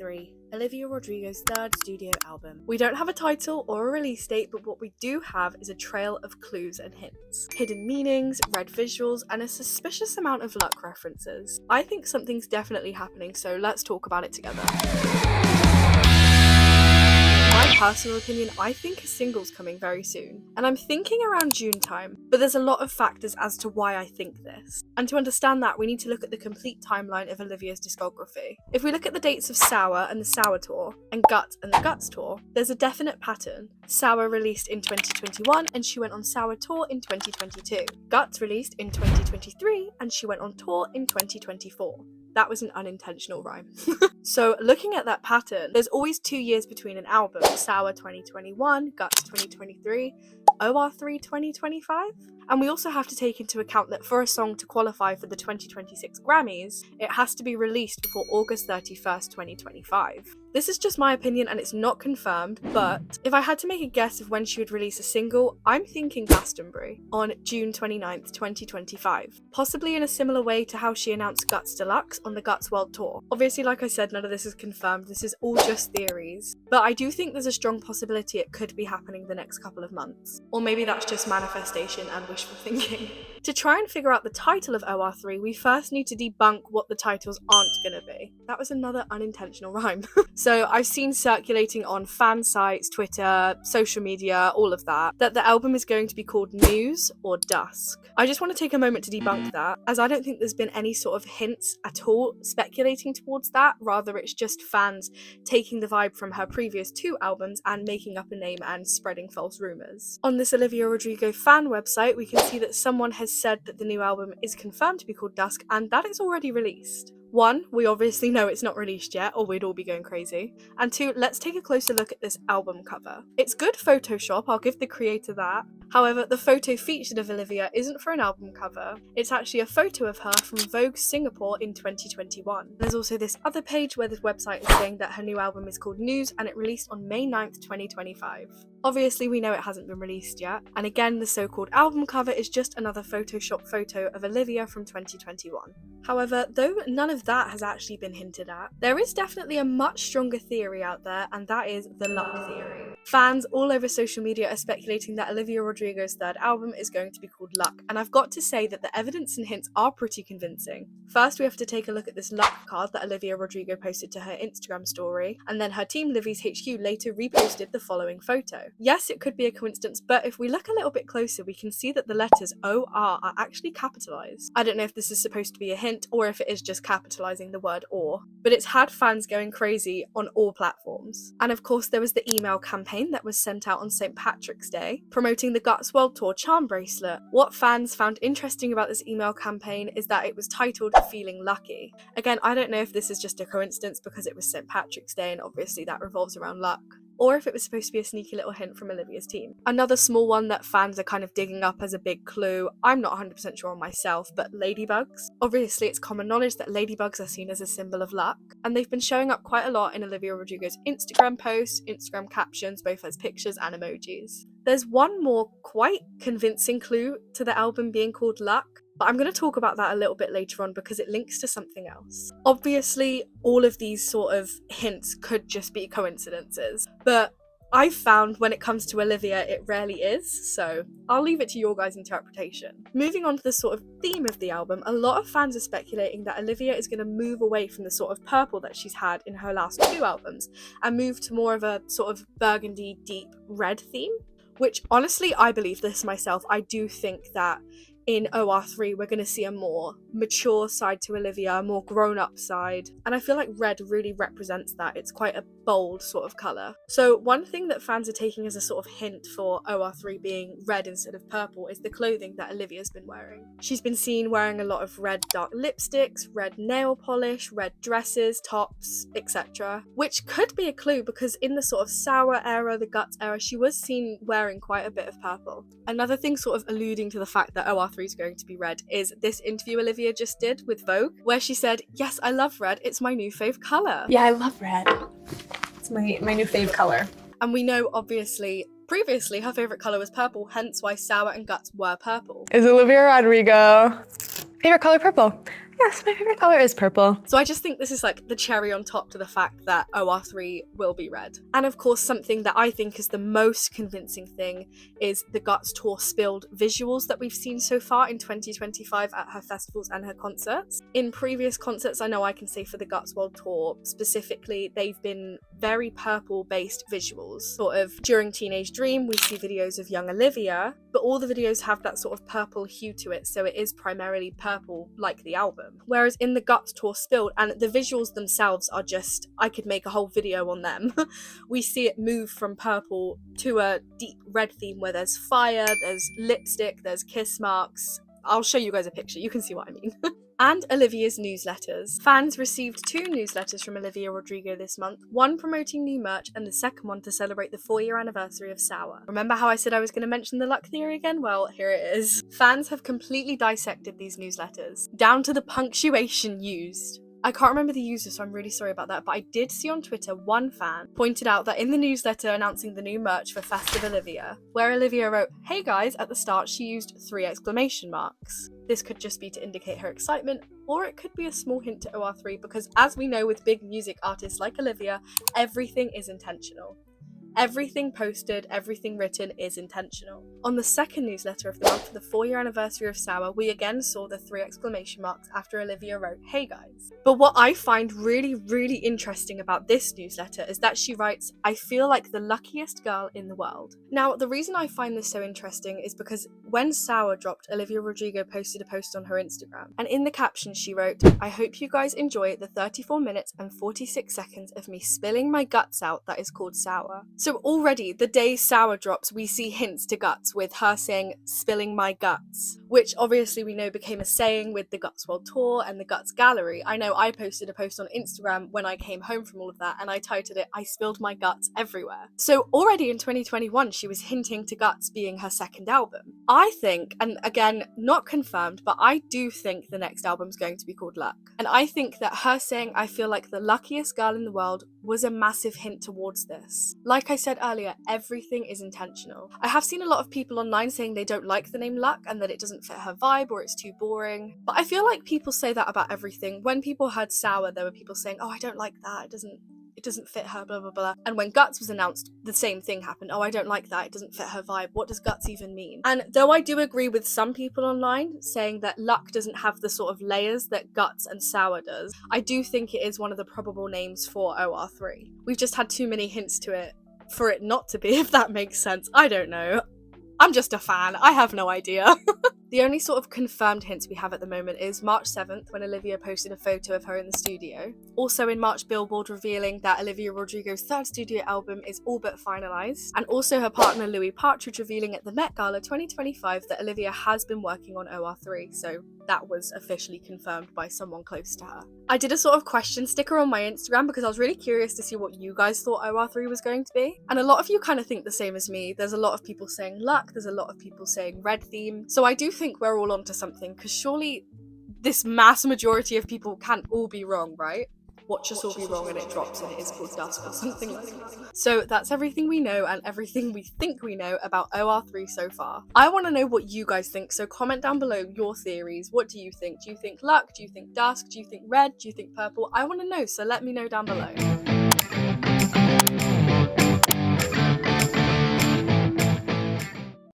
3, Olivia Rodrigo's third studio album. We don't have a title or a release date, but what we do have is a trail of clues and hints, hidden meanings, red visuals, and a suspicious amount of luck references. I think something's definitely happening, so let's talk about it together. My personal opinion, I think a single's coming very soon, and I'm thinking around June time, but there's a lot of factors as to why I think this. And to understand that, we need to look at the complete timeline of Olivia's discography. If we look at the dates of Sour and the Sour Tour, and Guts and the Guts Tour, there's a definite pattern. Sour released in 2021, and she went on Sour Tour in 2022. Guts released in 2023, and she went on tour in 2024. That was an unintentional rhyme. So looking at that pattern, there's always 2 years between an album. Sour 2021, Guts 2023, OR3 2025. And we also have to take into account that for a song to qualify for the 2026 Grammys, it has to be released before August 31st, 2025. This is just my opinion and it's not confirmed, but if I had to make a guess of when she would release a single, I'm thinking Glastonbury on June 29th, 2025. Possibly in a similar way to how she announced Guts Deluxe on the Guts World Tour. Obviously, like I said, none of this is confirmed, this is all just theories. But I do think there's a strong possibility it could be happening the next couple of months. Or maybe that's just manifestation and wishful thinking. To try and figure out the title of OR3, we first need to debunk what the titles aren't gonna be. That was another unintentional rhyme. So I've seen circulating on fan sites, Twitter, social media, all of that the album is going to be called News or Dusk. I just want to take a moment to debunk that, as I don't think there's been any sort of hints at all speculating towards that, rather it's just fans taking the vibe from her previous 2 albums and making up a name and spreading false rumours. On this Olivia Rodrigo fan website, we can see that someone has said that the new album is confirmed to be called Dusk and that it's already released. 1, we obviously know it's not released yet, or we'd all be going crazy. And 2, let's take a closer look at this album cover. It's good Photoshop, I'll give the creator that. However, the photo featured of Olivia isn't for an album cover. It's actually a photo of her from Vogue Singapore in 2021. There's also this other page where this website is saying that her new album is called News and it released on May 9th, 2025. Obviously, we know it hasn't been released yet. And again, the so-called album cover is just another Photoshop photo of Olivia from 2021. However, though none of that has actually been hinted at, there is definitely a much stronger theory out there, and that is the luck theory. Fans all over social media are speculating that Olivia Rodrigo's third album is going to be called Luck, and I've got to say that the evidence and hints are pretty convincing. First, we have to take a look at this luck card that Olivia Rodrigo posted to her Instagram story, and then her team Livy's HQ later reposted the following photo. Yes, it could be a coincidence, but if we look a little bit closer, we can see that the letters OR are actually capitalized. I don't know if this is supposed to be a hint or if it is just capitalizing the word or, but it's had fans going crazy on all platforms. And of course, there was the email campaign that was sent out on St. Patrick's Day, promoting the Guts World Tour charm bracelet. What fans found interesting about this email campaign is that it was titled Feeling Lucky. Again, I don't know if this is just a coincidence because it was St. Patrick's Day and obviously that revolves around luck, or if it was supposed to be a sneaky little hint from Olivia's team. Another small one that fans are kind of digging up as a big clue, I'm not 100% sure on myself, but ladybugs. Obviously, it's common knowledge that ladybugs are seen as a symbol of luck, and they've been showing up quite a lot in Olivia Rodrigo's Instagram posts, Instagram captions, both as pictures and emojis. There's one more quite convincing clue to the album being called Luck, but I'm going to talk about that a little bit later on because it links to something else. Obviously, all of these sort of hints could just be coincidences, but I've found when it comes to Olivia, it rarely is, so I'll leave it to your guys' interpretation. Moving on to the sort of theme of the album, a lot of fans are speculating that Olivia is going to move away from the sort of purple that she's had in her last 2 albums and move to more of a sort of burgundy, deep red theme, which honestly, I believe this myself. I do think that in OR3, we're going to see a more mature side to Olivia, a more grown-up side, and I feel like red really represents that. It's quite a bold sort of colour. So one thing that fans are taking as a sort of hint for OR3 being red instead of purple is the clothing that Olivia's been wearing. She's been seen wearing a lot of red dark lipsticks, red nail polish, red dresses, tops, etc. Which could be a clue because in the sort of Sour era, the Guts era, she was seen wearing quite a bit of purple. Another thing sort of alluding to the fact that OR3 is going to be red is this interview Olivia just did with Vogue, where she said, "Yes, I love red, it's my new fave colour." Yeah, I love red. It's my new fave colour. And we know, obviously, previously her favourite colour was purple, hence why Sour and Guts were purple. Is Olivia Rodrigo favorite color purple? Yes, my favorite color is purple. So I just think this is like the cherry on top to the fact that OR3 will be red. And of course, something that I think is the most convincing thing is the Guts Tour spilled visuals that we've seen so far in 2025 at her festivals and her concerts. In previous concerts, I know I can say for the Guts World Tour specifically, they've been very purple-based visuals. Sort of during Teenage Dream, we see videos of young Olivia, but all the videos have that sort of purple hue to it, so it is primarily purple like the album. Whereas in the Guts Tour Spilled, and the visuals themselves are just, I could make a whole video on them, we see it move from purple to a deep red theme where there's fire, there's lipstick, there's kiss marks. I'll show you guys a picture, you can see what I mean. And Olivia's newsletters. Fans received 2 newsletters from Olivia Rodrigo this month, one promoting new merch and the second one to celebrate the 4-year anniversary of Sour. Remember how I said I was going to mention the luck theory again? Well, here it is. Fans have completely dissected these newsletters, down to the punctuation used. I can't remember the user, so I'm really sorry about that, but I did see on Twitter one fan pointed out that in the newsletter announcing the new merch for Festive Olivia, where Olivia wrote, "Hey guys," at the start, she used 3 exclamation marks. This could just be to indicate her excitement, or it could be a small hint to OR3, because as we know with big music artists like Olivia, everything is intentional. Everything posted, everything written is intentional. On the second newsletter of the month for the 4-year anniversary of Sour, we again saw the 3 exclamation marks after Olivia wrote, "Hey guys." But what I find really, really interesting about this newsletter is that she writes, "I feel like the luckiest girl in the world." Now, the reason I find this so interesting is because when Sour dropped, Olivia Rodrigo posted a post on her Instagram, and in the caption she wrote, "I hope you guys enjoy the 34 minutes and 46 seconds of me spilling my guts out that is called Sour." So already, the day Sour drops, we see hints to Guts with her saying, "spilling my guts," which obviously we know became a saying with the Guts World Tour and the Guts Gallery. I know I posted a post on Instagram when I came home from all of that, and I titled it, "I spilled my guts everywhere." So already in 2021, she was hinting to Guts being her second album. I think, and again, not confirmed, but I do think the next album's going to be called Luck. And I think that her saying, "I feel like the luckiest girl in the world," was a massive hint towards this. Like I said earlier, everything is intentional. I have seen a lot of people online saying they don't like the name Luck and that it doesn't fit her vibe or it's too boring. But I feel like people say that about everything. When people heard Sour, there were people saying, "Oh, I don't like that, it doesn't fit her, blah blah blah." And when Guts was announced, the same thing happened. "Oh, I don't like that, it doesn't fit her vibe. What does Guts even mean?" And though I do agree with some people online saying that Luck doesn't have the sort of layers that Guts and Sour does, I do think it is one of the probable names for OR3. We've just had too many hints to it for it not to be, if that makes sense. I don't know. I'm just a fan. I have no idea. The only sort of confirmed hints we have at the moment is March 7th, when Olivia posted a photo of her in the studio. Also in March, Billboard revealing that Olivia Rodrigo's 3rd studio album is all but finalised. And also her partner Louis Partridge revealing at the Met Gala 2025 that Olivia has been working on OR3, so that was officially confirmed by someone close to her. I did a sort of question sticker on my Instagram because I was really curious to see what you guys thought OR3 was going to be. And a lot of you kind of think the same as me. There's a lot of people saying Luck, there's a lot of people saying red theme. So I do think we're all onto something, because surely this mass majority of people can't all be wrong, right? Watch Us All Be Wrong and it drops and it is called Dusk or something like that. So that's everything we know and everything we think we know about OR3 so far. I want to know what you guys think, so comment down below your theories. What do you think? Do you think Luck? Do you think Dusk? Do you think red? Do you think purple? I want to know, so let me know down below.